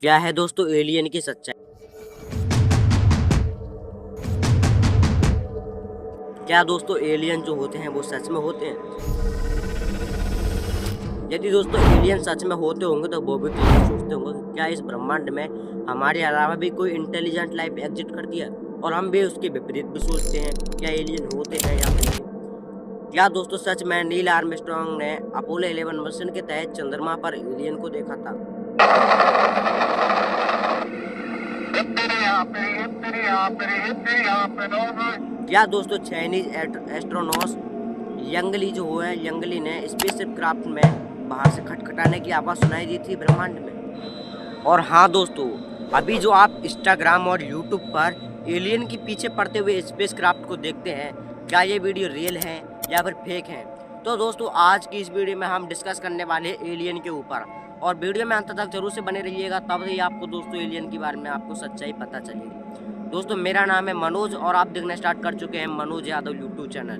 क्या है दोस्तों एलियन की सच्चाई? क्या दोस्तों एलियन जो होते हैं वो सच में होते हैं? यदि दोस्तों एलियन सच में होते होंगे तो वो भी तो ये सोचते होंगे कि क्या इस ब्रह्मांड में हमारे अलावा भी कोई इंटेलिजेंट लाइफ एग्जिस्ट करती है, और हम भी उसके विपरीत भी सोचते हैं क्या एलियन होते हैं या नहीं। क्या दोस्तों सच में नील आर्मस्ट्रांग ने अपोलो 11 मिशन के तहत चंद्रमा पर एलियन को देखा था? क्या दोस्तों चाइनीज एस्ट्रोनॉट यंगली जो है यंगली ने स्पेसशिप क्राफ्ट में बाहर से खटखटाने की आवाज़ सुनाई दी थी ब्रह्मांड में? और हाँ दोस्तों, अभी जो आप इंस्टाग्राम और यूट्यूब पर एलियन के पीछे पड़ते हुए स्पेस क्राफ्ट को देखते हैं, क्या ये वीडियो रियल है या फिर फेक है? तो दोस्तों आज की इस वीडियो में हम डिस्कस करने वाले हैं एलियन के ऊपर, और वीडियो में अंत तक जरूर से बने रहिएगा, तब ही आपको दोस्तों एलियन के बारे में आपको सच्चाई पता चलेगी। दोस्तों मेरा नाम है मनोज और आप देखना स्टार्ट कर चुके हैं मनोज यादव यूट्यूब चैनल।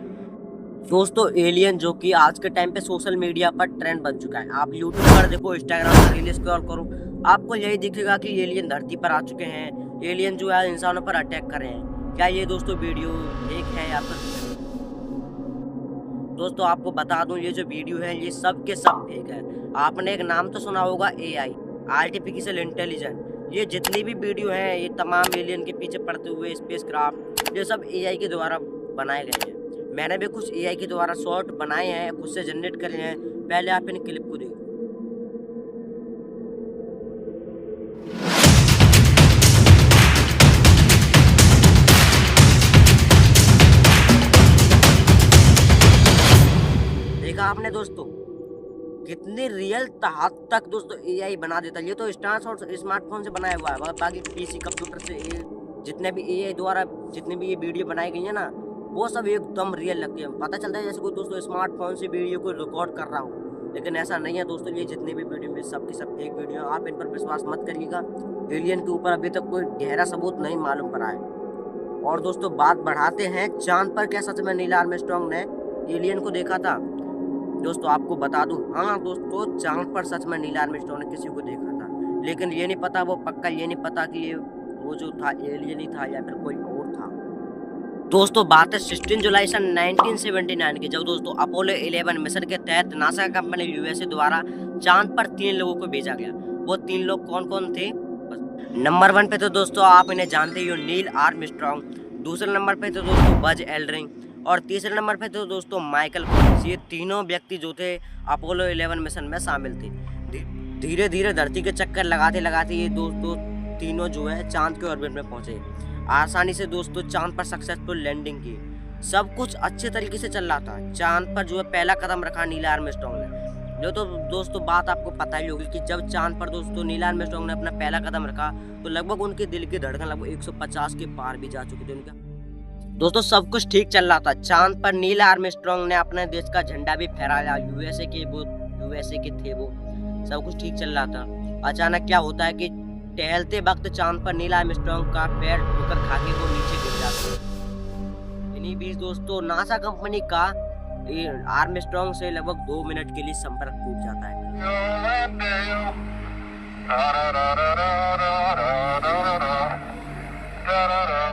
दोस्तों एलियन जो कि आज के टाइम पे सोशल मीडिया पर ट्रेंड बन चुका है। आप यूट्यूब पर देखो, इंस्टाग्राम पर रील स्क्रॉल करो, आपको यही दिखेगा कि एलियन धरती पर आ चुके हैं, एलियन जो है इंसानों पर अटैक कर रहे हैं। क्या ये दोस्तों वीडियो फेक है या फिर? दोस्तों आपको बता दूं, ये जो वीडियो है ये सब के सब फेक है। आपने एक नाम तो सुना होगा AI, आर्टिफिशियल इंटेलिजेंस। ये जितनी भी वीडियो हैं ये तमाम एलियन के पीछे पड़ते हुए स्पेस क्राफ्ट, ये सब AI के द्वारा बनाए गए हैं। मैंने भी कुछ AI के द्वारा शॉर्ट बनाए हैं, खुद से जनरेट करे हैं। पहले आप इन क्लिप को देखो। देखा आपने दोस्तों कितनी रियल हद तक दोस्तों AI बना देता है। ये तो स्मार्टफोन से बनाया हुआ है, बाकी PC कंप्यूटर से जितने भी AI द्वारा जितनी भी ये वीडियो बनाई गई है ना, वो सब एकदम रियल लगती है। पता चलता है जैसे कोई दोस्तों स्मार्टफोन से वीडियो को रिकॉर्ड कर रहा हो, लेकिन ऐसा नहीं है दोस्तों। ये जितने भी वीडियो में सब की सब फेक वीडियो, आप इन पर विश्वास मत करिएगा। एलियन के ऊपर अभी तक कोई गहरा सबूत नहीं मालूम पड़ा है। और दोस्तों बात बढ़ाते हैं, चांद पर क्या सच में नील आर्मस्ट्रांग ने एलियन को देखा था? दोस्तों आपको बता दूं, हाँ दोस्तों चांद पर सच में नील आर्मस्ट्रांग ने किसी को देखा था, लेकिन ये नहीं पता वो पक्का, ये नहीं पता कि ये वो जो था एलियन ही था या फिर कोई और था। दोस्तों बात है 16 जुलाई सन 1979 की, जब दोस्तों अपोलो 11 मिशन के तहत नासा कंपनी USA द्वारा चांद पर 3 लोगों को भेजा गया। वो 3 लोग कौन कौन थे? नंबर 1 पे तो दोस्तों आप इन्हें जानते ही हो, नील आर्मस्ट्रांग। दूसरे नंबर पे तो दोस्तों बज एल्ड्रिन, और तीसरे नंबर पे तो दोस्तों माइकल कॉलिंस। ये तीनों व्यक्ति जो थे अपोलो 11 मिशन में शामिल थे। धीरे धीरे धरती के चक्कर लगाते लगाते ये दोस्तों तीनों जो है चांद के ऑर्बिट में पहुंचे। आसानी से दोस्तों चांद पर सक्सेसफुल लैंडिंग की। सब कुछ अच्छे तरीके से चल रहा था। चांद पर जो है पहला कदम रखा नील आर्मस्ट्रांग ने। जो तो दोस्तों बात आपको पता ही होगी कि जब चांद पर दोस्तों नील आर्मस्ट्रांग ने अपना पहला कदम रखा तो लगभग उनके दिल की धड़कन लगभग 150 के पार भी जा चुकी थी उनका। दोस्तों सब कुछ ठीक चल रहा था। चांद पर नील आर्मस्ट्रांग ने अपने देश का झंडा भी फहराया। यूएसए के थे वो, सब कुछ ठीक चल रहा था। अचानक क्या होता है कि टहलते वक्त चांद पर नील आर्मस्ट्रांग का पैर ठोकर खा के वो नीचे गिर जाता है। इन्हीं बीच दोस्तों नासा कंपनी का आर्मस्ट्रांग से लगभग 2 मिनट के लिए संपर्क टूट जाता है।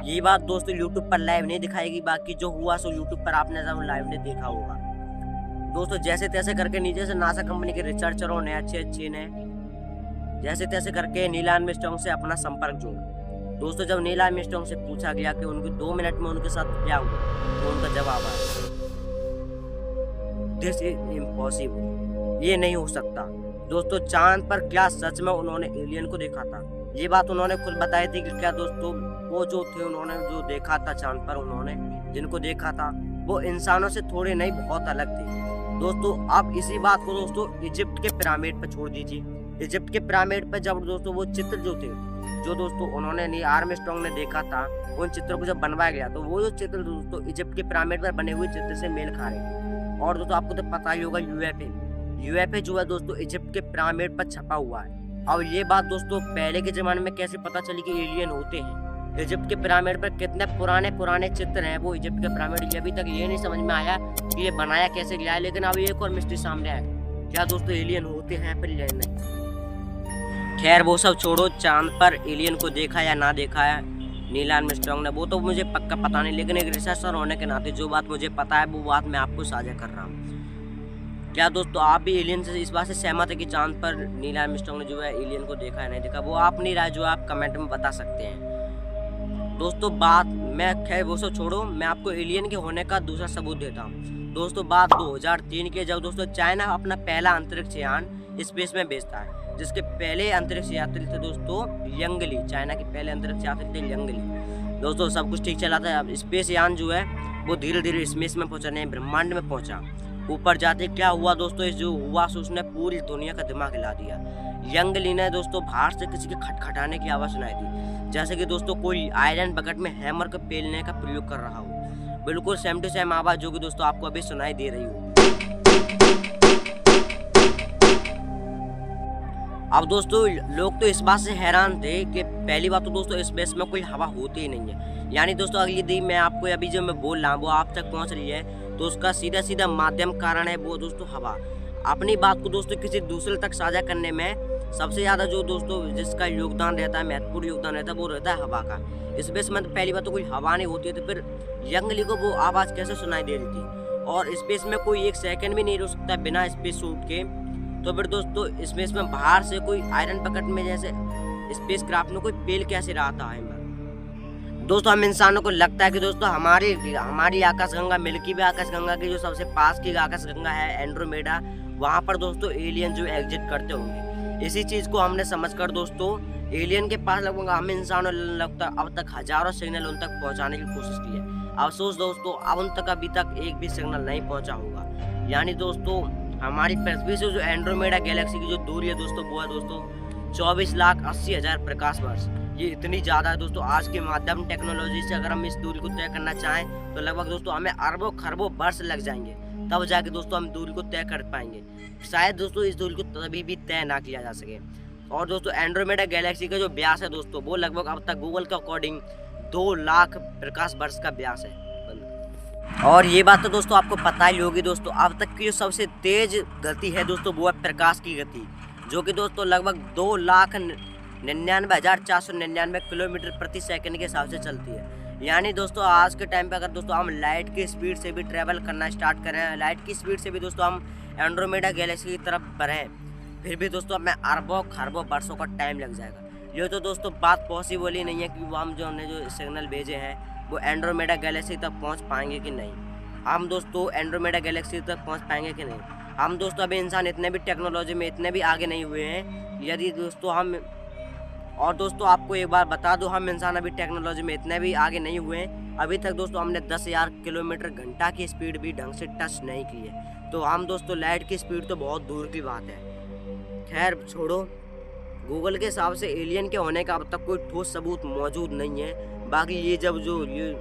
ये बात दोस्तों यूट्यूब पर लाइव नहीं दिखाएगी, बाकी जो हुआ सो यूट्यूब पर आपने लाइव ने देखा होगा। दोस्तों जैसे तैसे करके नीचे से नासा कंपनी के रिसर्चरों ने अच्छे ने जैसे तैसे करके नील आर्मस्ट्रांग से अपना संपर्क जोड़ा। दोस्तों जब नील आर्मस्ट्रांग से पूछा गया कि उनके 2 मिनट में उनके साथ क्या हुआ, तो उनका जवाब आया, दिस इज इम्पॉसिबल, ये नहीं हो सकता। दोस्तों चांद पर क्या सच में उन्होंने एलियन को देखा था? ये बात उन्होंने खुद बताई थी कि क्या दोस्तों वो जो थे उन्होंने जो देखा था चांद पर, उन्होंने जिनको देखा था वो इंसानों से थोड़े नहीं बहुत अलग थे। दोस्तों अब इसी बात को दोस्तों इजिप्ट के पिरामिड पर छोड़ दीजिए। इजिप्ट के पिरामिड पर जब दोस्तों वो चित्र जो थे, जो दोस्तों उन्होंने नील आर्मस्ट्रांग ने देखा था, उन चित्रों को जब बनवाया गया तो वो जो चित्र दोस्तों इजिप्ट के पिरामिड पर बने हुए चित्र से मेल खा रहे। और दोस्तों आपको तो पता ही होगा UFA जो है दोस्तों इजिप्ट के पिरामिड पर छपा हुआ है। अब ये बात दोस्तों पहले के जमाने में कैसे पता चली कि एलियन होते हैं? इजिप्ट के पिरामिड पर कितने पुराने चित्र हैं वो इजिप्ट के पिरामिड, ये अभी तक ये नहीं समझ में आया कि ये बनाया कैसे गया है। लेकिन अब एक और मिस्ट्री सामने आया, क्या दोस्तों एलियन होते हैं फिर या नहीं? खैर वो सब छोड़ो, चांद पर एलियन को देखा या ना देखा है नील आर्मस्ट्रांग ने, वो तो मुझे पक्का पता नहीं, लेकिन एक रिसर्चर होने के नाते जो बात मुझे पता है वो बात मैं आपको साझा कर रहा हूँ। क्या दोस्तों आप भी एलियन से इस बात से सहमत है कि चांद पर नील आर्मस्ट्रांग ने जो है एलियन को देखा है नहीं देखा? वो आप नहीं रहा जो आप कमेंट में बता सकते हैं दोस्तों। बात मैं खैर वो सब छोड़ो, मैं आपको एलियन के होने का दूसरा सबूत देता हूँ दोस्तों। बात 2003 की, जब दोस्तों चाइना अपना पहला अंतरिक्ष यान स्पेस में भेजता है, जिसके पहले अंतरिक्ष यात्री थे दोस्तों यंग ली। चाइना के पहले अंतरिक्ष यात्री थे यंग ली दोस्तों। सब कुछ ठीक चला था। अब स्पेस यान जो है वो धीरे धीरे स्पेस में पहुंचा, नहीं ब्रह्मांड में पहुंचा। ऊपर जाते क्या हुआ दोस्तों, इस जो हुआ सो उसने पूरी दुनिया का दिमाग हिला दिया। यंग ली ने दोस्तों बाहर से किसी के खटखटाने की आवाज़ सुनाई थी, जैसे कि दोस्तों कोई आयरन बकेट में हैमर को पेलने का प्रयोग कर रहा हो। बिल्कुल सेम टू सेम आवाज़ जो कि दोस्तों आपको अभी सुनाई दे रही हो। अब दोस्तों लोग तो इस बात से हैरान थे कि पहली बात तो दोस्तों स्पेस में कोई हवा होती ही नहीं है। यानी दोस्तों अगली दिन मैं आपको अभी जो मैं बोल रहा हूँ वो आप तक पहुँच रही है, तो उसका सीधा सीधा माध्यम कारण है वो दोस्तों हवा। अपनी बात को दोस्तों किसी दूसरे तक साझा करने में सबसे ज़्यादा जो दोस्तों जिसका योगदान रहता है, महत्वपूर्ण योगदान रहता है, वो रहता है हवा का। स्पेस में तो पहली बात तो कोई हवा नहीं होती है, तो फिर यंग ली को वो आवाज़ कैसे सुनाई दे रही थी? और स्पेस में कोई एक सेकंड भी नहीं रुक सकता बिना स्पेस सूट के। तो फिर दोस्तों स्पेस में बाहर से कोई आयरन बकेट में जैसे स्पेस क्राफ्ट में कोई पेल कैसे रहा था दोस्तों? हम इंसानों को लगता है कि दोस्तों हमारी आकाशगंगा, मिल्की वे आकाशगंगा की जो सबसे पास की आकाशगंगा है एंड्रोमेडा, वहाँ पर दोस्तों एलियन जो एग्जिट करते होंगे। इसी चीज़ को हमने समझकर दोस्तों एलियन के पास लगभग हम इंसानों लगता अब तक हजारों सिग्नल उन तक पहुँचाने की कोशिश की है। अफसोस दोस्तों अब उन तक अभी तक एक भी सिग्नल नहीं पहुँचा होगा। यानी दोस्तों हमारी पृथ्वी से जो एंड्रोमेडा गैलेक्सी की जो दूरी है दोस्तों वो है दोस्तों 24,80,000 प्रकाश वर्ष। ये इतनी ज़्यादा है दोस्तों। आज के माध्यम टेक्नोलॉजी से अगर हम इस दूरी को तय करना चाहें तो लगभग दोस्तों हमें अरबों खरबों वर्ष लग जाएंगे, तब जाके दोस्तों हम दूरी को तय कर पाएंगे। शायद दोस्तों इस दूरी को तभी भी तय ना किया जा सके। और दोस्तों एंड्रोमेडा गैलेक्सी का जो व्यास है दोस्तों वो लगभग अब तक गूगल के अकॉर्डिंग 2 लाख प्रकाश वर्ष का व्यास है। और ये बात तो दोस्तों आपको पता ही होगी दोस्तों, अब तक की जो सबसे तेज गति है दोस्तों वो है प्रकाश की गति, जो कि दोस्तों लगभग 2,99,499 किलोमीटर प्रति सेकंड के हिसाब से चलती है। यानी दोस्तों आज के टाइम पे अगर दोस्तों हम लाइट की स्पीड से भी ट्रैवल करना स्टार्ट करें, लाइट की स्पीड से भी दोस्तों हम एंड्रोमेडा गैलेक्सी की तरफ बढ़ें, फिर भी दोस्तों हमें अरबों खरबों वर्षों का टाइम लग जाएगा। ये तो दोस्तों बात पॉसिबल ही नहीं है कि वो हम जो हमने जो सिग्नल भेजे हैं वो एंड्रोमेडा गैलेक्सी तक पहुंच पाएंगे कि नहीं। हम दोस्तों एंड्रोमेडा गैलेक्सी तक पहुंच पाएंगे कि नहीं। हम दोस्तों अभी इंसान इतने भी टेक्नोलॉजी में इतने भी आगे नहीं हुए हैं। यदि दोस्तों हम और दोस्तों आपको एक बार बता दूं, हम इंसान अभी टेक्नोलॉजी में इतने भी आगे नहीं हुए हैं। अभी तक दोस्तों हमने 10,000 किलोमीटर घंटा की स्पीड भी ढंग से टच नहीं की है। तो हम दोस्तों लाइट की स्पीड तो बहुत दूर की बात है। खैर छोड़ो, गूगल के हिसाब से एलियन के होने का अब तक कोई ठोस सबूत मौजूद नहीं है। बाकी ये जब जो ये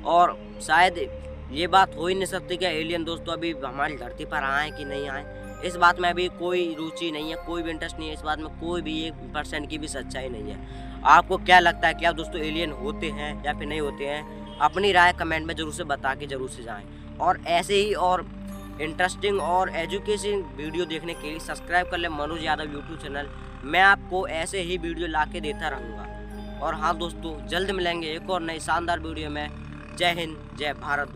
और शायद ये बात हो ही नहीं सकती कि एलियन दोस्तों अभी हमारी धरती पर आए कि नहीं आए, इस बात में अभी कोई रुचि नहीं है, कोई भी इंटरेस्ट नहीं है। इस बात में कोई भी 1% की भी सच्चाई नहीं है। आपको क्या लगता है, क्या दोस्तों एलियन होते हैं या फिर नहीं होते हैं? अपनी राय कमेंट में जरूर से बता के जरूर से जाएं। और ऐसे ही और इंटरेस्टिंग और एजुकेशन वीडियो देखने के लिए सब्सक्राइब कर ले मनोज यादव यूट्यूब चैनल। मैं आपको ऐसे ही वीडियो ला के देता रहूँगा। और हाँ दोस्तों जल्द मिलेंगे एक और नई शानदार वीडियो में। जय हिंद, जय भारत।